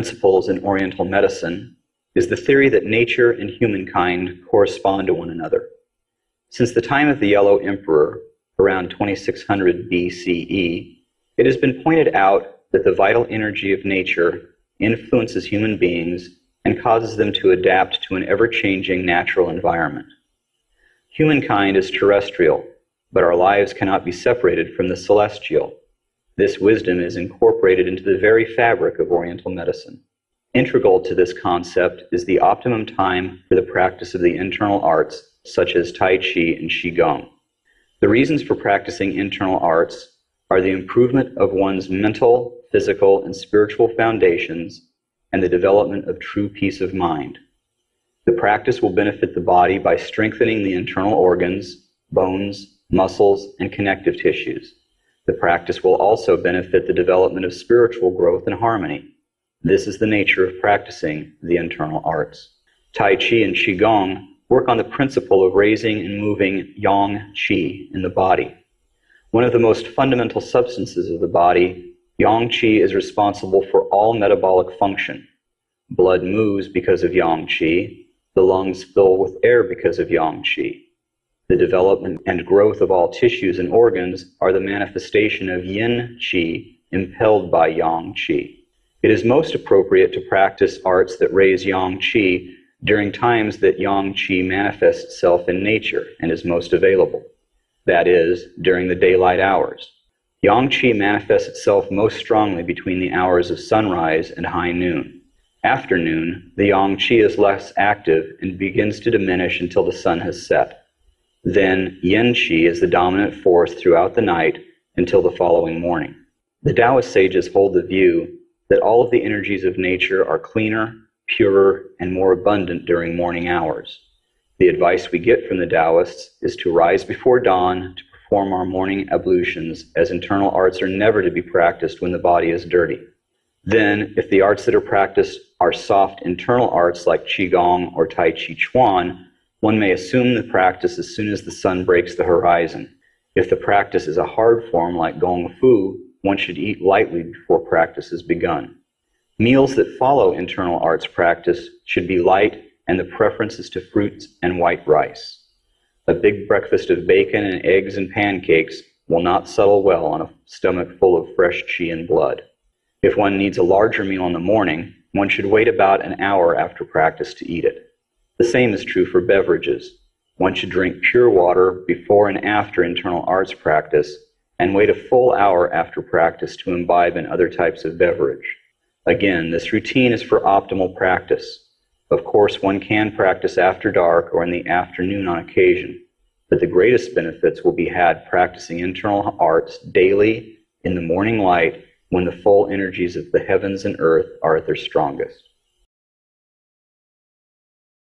principles in Oriental medicine is the theory that nature and humankind correspond to one another. Since the time of the Yellow Emperor, around 2600 BCE, it has been pointed out that the vital energy of nature influences human beings and causes them to adapt to an ever-changing natural environment. Humankind is terrestrial, but our lives cannot be separated from the celestial. This wisdom is incorporated into the very fabric of Oriental medicine. Integral to this concept is the optimum time for the practice of the internal arts, such as Tai Chi and Qigong. The reasons for practicing internal arts are the improvement of one's mental, physical, and spiritual foundations and the development of true peace of mind. The practice will benefit the body by strengthening the internal organs, bones, muscles, and connective tissues. The practice will also benefit the development of spiritual growth and harmony. This is the nature of practicing the internal arts. Tai Chi and Qigong work on the principle of raising and moving yang qi in the body. One of the most fundamental substances of the body, yang qi is responsible for all metabolic function. Blood moves because of yang qi. The lungs fill with air because of yang qi. The development and growth of all tissues and organs are the manifestation of yin qi impelled by yang qi. It is most appropriate to practice arts that raise yang qi during times that yang qi manifests itself in nature and is most available. That is, during the daylight hours. Yang qi manifests itself most strongly between the hours of sunrise and high noon. After noon, the yang qi is less active and begins to diminish until the sun has set. Then, yin qi is the dominant force throughout the night until the following morning. The Taoist sages hold the view that all of the energies of nature are cleaner, purer, and more abundant during morning hours. The advice we get from the Taoists is to rise before dawn to perform our morning ablutions, as internal arts are never to be practiced when the body is dirty. Then, if the arts that are practiced are soft internal arts like Qigong or Tai Chi Chuan, one may assume the practice as soon as the sun breaks the horizon. If the practice is a hard form like Gong Fu, one should eat lightly before practice is begun. Meals that follow internal arts practice should be light, and the preference is to fruits and white rice. A big breakfast of bacon and eggs and pancakes will not settle well on a stomach full of fresh qi and blood. If one needs a larger meal in the morning, one should wait about an hour after practice to eat it. The same is true for beverages. One should drink pure water before and after internal arts practice, and wait a full hour after practice to imbibe in other types of beverage. Again, this routine is for optimal practice. Of course, one can practice after dark or in the afternoon on occasion, but the greatest benefits will be had practicing internal arts daily in the morning light when the full energies of the heavens and earth are at their strongest.